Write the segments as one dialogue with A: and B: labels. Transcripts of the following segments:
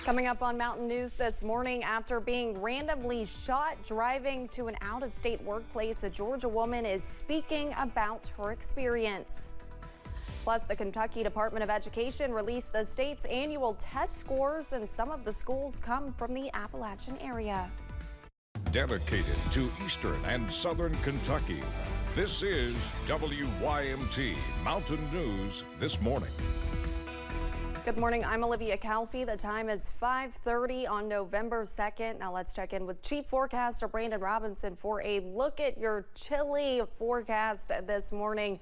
A: Coming up on Mountain News this morning, after being randomly shot driving to an out-of-state workplace, a Georgia woman is speaking about her experience. Plus, the Kentucky Department of Education released the state's annual test scores, and some of the schools come from the Appalachian area.
B: Dedicated to Eastern and Southern Kentucky, this is WYMT Mountain News this morning.
A: Good morning, I'm Olivia Calfee. The time is 5:30 on November 2nd. Now let's check in with Chief Forecaster Brandon Robinson for a look at your chilly forecast this morning.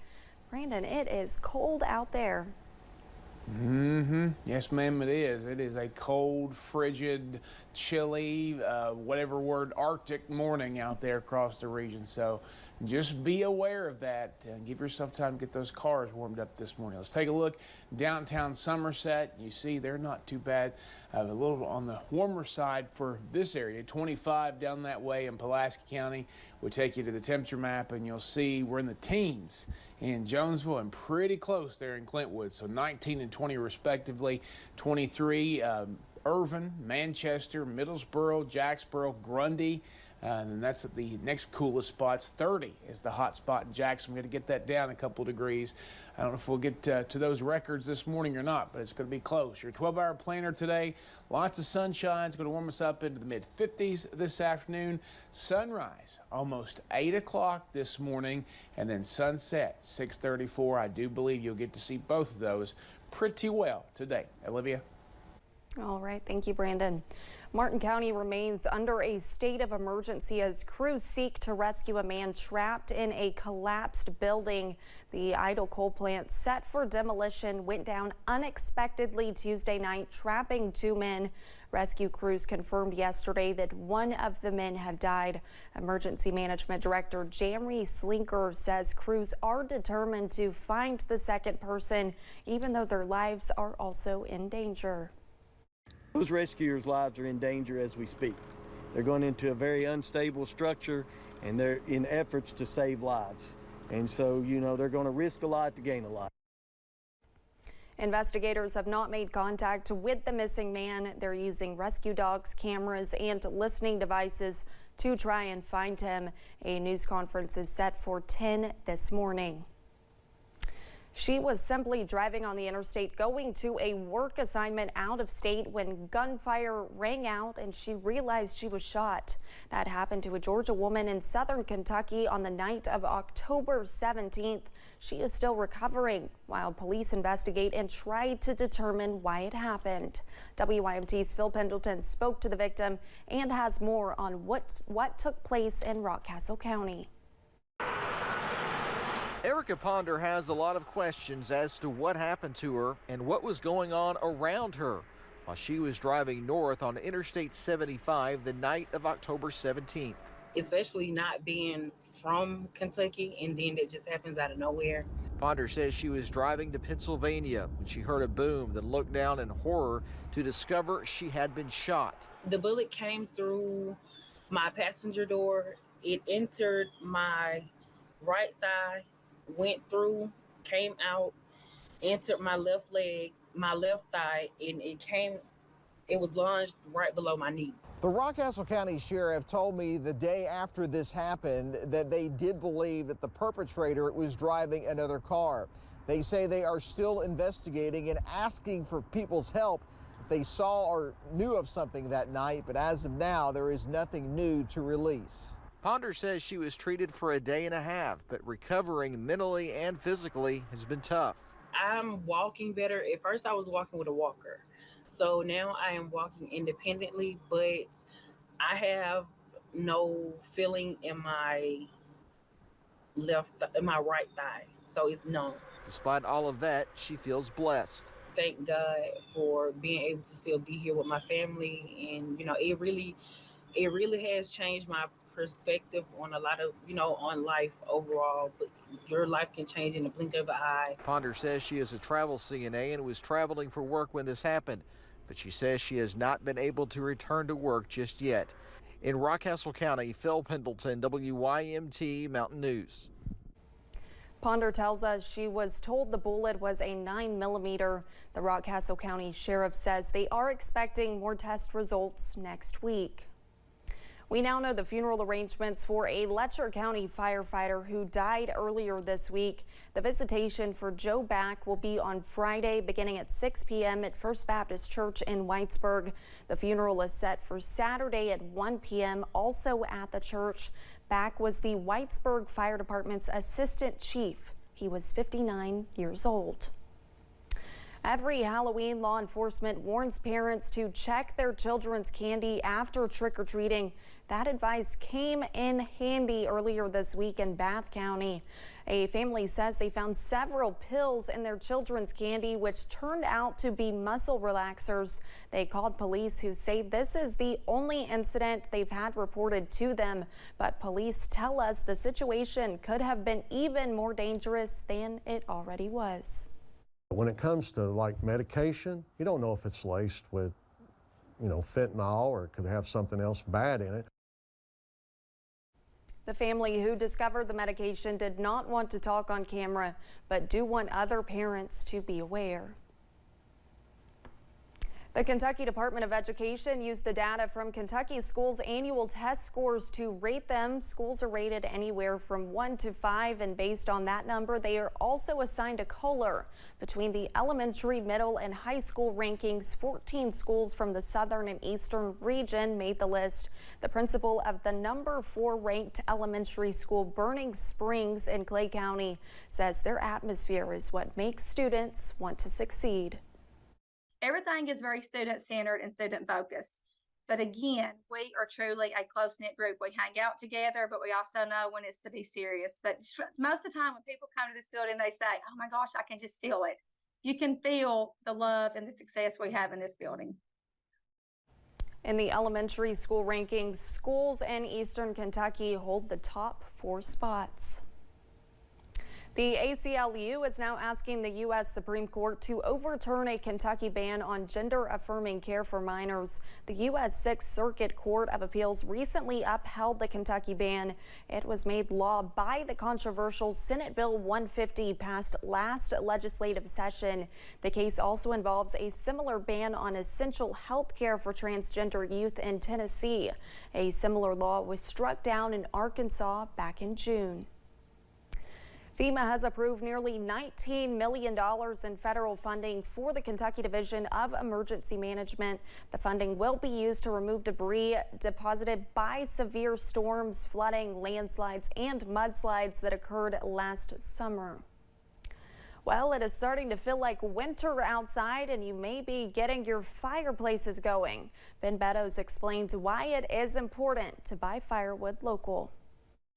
A: Brandon, it is cold out there.
C: Yes, ma'am, it is. It is a cold, frigid, chilly, whatever word, Arctic morning out there across the region. So just be aware of that and give yourself time to get those cars warmed up this morning. Let's take a look downtown Somerset. You see they're not too bad. A little on the warmer side for this area. 25 down that way in Pulaski County. We'll take you to the temperature map and you'll see we're in the teens in Jonesville and pretty close there in Clintwood. So 19 and 20 respectively. 23 Irvin, Manchester, Middlesboro, Jacksboro, Grundy. And then that's at the next coolest spots. 30 is the hot spot in Jackson. We're going to get that down a couple degrees. I don't know if we'll get to those records this morning or not, but it's going to be close. Your 12-hour planner today, lots of sunshine. It's going to warm us up into the mid-50s this afternoon. Sunrise almost 8 o'clock this morning, and then sunset 6:34. I do believe you'll get to see both of those pretty well today. Olivia?
A: All right, thank you, Brandon. Martin County remains under a state of emergency as crews seek to rescue a man trapped in a collapsed building. The idle coal plant set for demolition went down unexpectedly Tuesday night, trapping 2 men. Rescue crews confirmed yesterday that one of the men had died. Emergency Management Director Jeremy Slinker says crews are determined to find the second person, even though their lives are also in danger.
D: Those rescuers' lives are in danger as we speak. They're going into a very unstable structure and they're in efforts to save lives. And so, you know, they're going to risk a lot to gain a lot.
A: Investigators have not made contact with the missing man. They're using rescue dogs, cameras, and listening devices to try and find him. A news conference is set for 10 this morning. She was simply driving on the interstate going to a work assignment out of state when gunfire rang out and she realized she was shot. That happened to a Georgia woman in southern Kentucky on the night of October 17th. She is still recovering while police investigate and try to determine why it happened. WYMT's Phil Pendleton spoke to the victim and has more on what took place in Rockcastle County.
E: Erica Ponder has a lot of questions as to what happened to her and what was going on around her while she was driving north on Interstate 75 the night of October 17th.
F: Especially not being from Kentucky and then it just happens out of nowhere.
E: Ponder says she was driving to Pennsylvania when she heard a boom, then looked down in horror to discover she had been shot.
F: The bullet came through my passenger door. It entered my right thigh, went through, came out, entered my left leg, my left thigh, and it was lunged right below my knee.
E: The Rockcastle County Sheriff told me the day after this happened that they did believe that the perpetrator was driving another car. They say they are still investigating and asking for people's help if they saw or knew of something that night, but as of now, there is nothing new to release. Ponder says she was treated for a day and a half, but recovering mentally and physically has been tough.
F: I'm walking better. At first, I was walking with a walker. So now I am walking independently, but I have no feeling in my right thigh. So it's numb.
E: Despite all of that, she feels blessed.
F: Thank God for being able to still be here with my family. And, you know, it really has changed my perspective on a lot of, on life overall, but your life can change in the blink of an eye.
E: Ponder says she is a travel CNA and was traveling for work when this happened, but she says she has not been able to return to work just yet. In Rockcastle County, Phil Pendleton, WYMT Mountain News.
A: Ponder tells us she was told the bullet was a 9mm. The Rockcastle County Sheriff says they are expecting more test results next week. We now know the funeral arrangements for a Letcher County firefighter who died earlier this week. The visitation for Joe Back will be on Friday beginning at 6 p.m. at First Baptist Church in Whitesburg. The funeral is set for Saturday at 1 p.m. also at the church. Back was the Whitesburg Fire Department's assistant chief. He was 59 years old. Every Halloween, law enforcement warns parents to check their children's candy after trick-or-treating. That advice came in handy earlier this week in Bath County. A family says they found several pills in their children's candy, which turned out to be muscle relaxers. They called police, who say this is the only incident they've had reported to them. But police tell us the situation could have been even more dangerous than it already was.
G: When it comes to like medication, you don't know if it's laced with, fentanyl, or it could have something else bad in it.
A: The family who discovered the medication did not want to talk on camera, but do want other parents to be aware. The Kentucky Department of Education used the data from Kentucky schools' annual test scores to rate them. Schools are rated anywhere from 1 to 5, and based on that number, they are also assigned a color. Between the elementary, middle, and high school rankings, 14 schools from the southern and eastern region made the list. The principal of the number 4 ranked elementary school, Burning Springs in Clay County, says their atmosphere is what makes students want to succeed.
H: Everything is very student-centered and student-focused. But again, we are truly a close-knit group. We hang out together, but we also know when it's to be serious. But most of the time when people come to this building, they say, oh my gosh, I can just feel it. You can feel the love and the success we have in this building.
A: In the elementary school rankings, schools in Eastern Kentucky hold the top 4 spots. The ACLU is now asking the U.S. Supreme Court to overturn a Kentucky ban on gender-affirming care for minors. The U.S. Sixth Circuit Court of Appeals recently upheld the Kentucky ban. It was made law by the controversial Senate Bill 150 passed last legislative session. The case also involves a similar ban on essential health care for transgender youth in Tennessee. A similar law was struck down in Arkansas back in June. FEMA has approved nearly $19 million in federal funding for the Kentucky Division of Emergency Management. The funding will be used to remove debris deposited by severe storms, flooding, landslides, and mudslides that occurred last summer. Well, it is starting to feel like winter outside, and you may be getting your fireplaces going. Ben Beddoes explains why it is important to buy firewood local.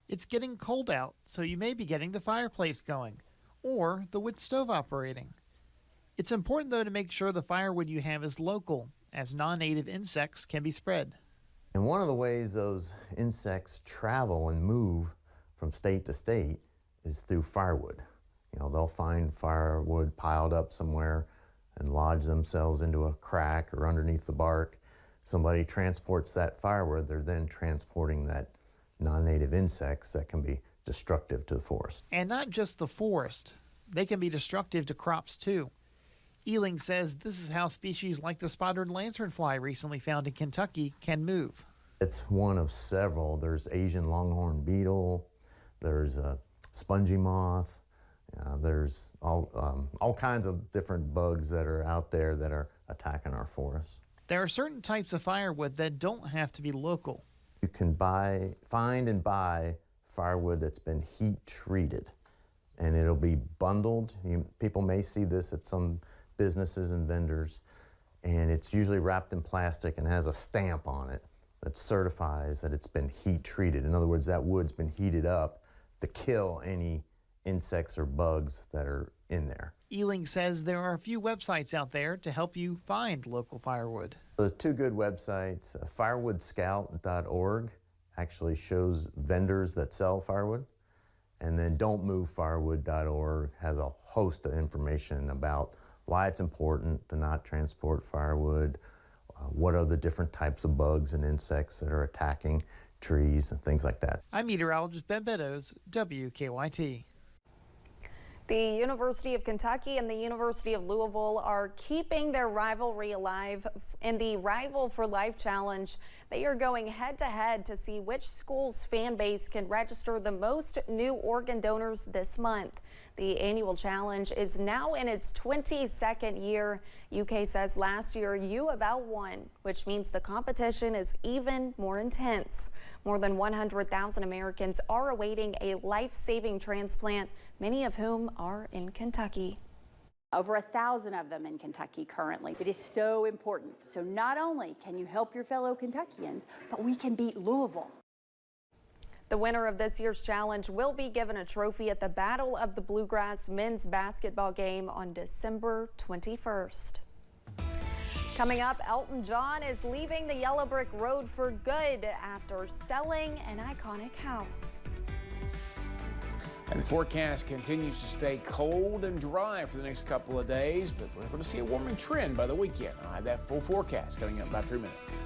I: It's getting cold out, so you may be getting the fireplace going or the wood stove operating. It's important, though, to make sure the firewood you have is local, as non-native insects can be spread.
J: And one of the ways those insects travel and move from state to state is through firewood. They'll find firewood piled up somewhere and lodge themselves into a crack or underneath the bark. Somebody transports that firewood, they're then transporting that non-native insects that can be destructive to the forest.
I: And not just the forest. They can be destructive to crops too. Ealing says this is how species like the spotted lanternfly recently found in Kentucky can move.
J: It's one of several. There's Asian longhorn beetle, there's a spongy moth, there's all kinds of different bugs that are out there that are attacking our forests.
I: There are certain types of firewood that don't have to be local.
J: You can find and buy firewood that's been heat treated, and it'll be bundled. People may see this at some businesses and vendors, and it's usually wrapped in plastic and has a stamp on it that certifies that it's been heat treated. In other words, that wood's been heated up to kill any insects or bugs that are in there.
I: Ealing says there are a few websites out there to help you find local firewood.
J: There's 2 good websites. Firewoodscout.org actually shows vendors that sell firewood, and then don'tmovefirewood.org has a host of information about why it's important to not transport firewood, what are the different types of bugs and insects that are attacking trees and things like that.
I: I'm meteorologist Ben Beddoes, WKYT.
A: The University of Kentucky and the University of Louisville are keeping their rivalry alive in the Rival for Life Challenge. They are going head to head to see which school's fan base can register the most new organ donors this month. The annual challenge is now in its 22nd year. UK says last year U of L won, which means the competition is even more intense. More than 100,000 Americans are awaiting a life-saving transplant, many of whom are in Kentucky.
K: Over 1,000 of them in Kentucky currently. It is so important. So not only can you help your fellow Kentuckians, but we can beat Louisville.
A: The winner of this year's challenge will be given a trophy at the Battle of the Bluegrass men's basketball game on December 21st. Coming up, Elton John is leaving the yellow brick road for good after selling an iconic house.
C: And the forecast continues to stay cold and dry for the next couple of days, but we're going to see a warming trend by the weekend. I'll have that full forecast coming up in about 3 minutes.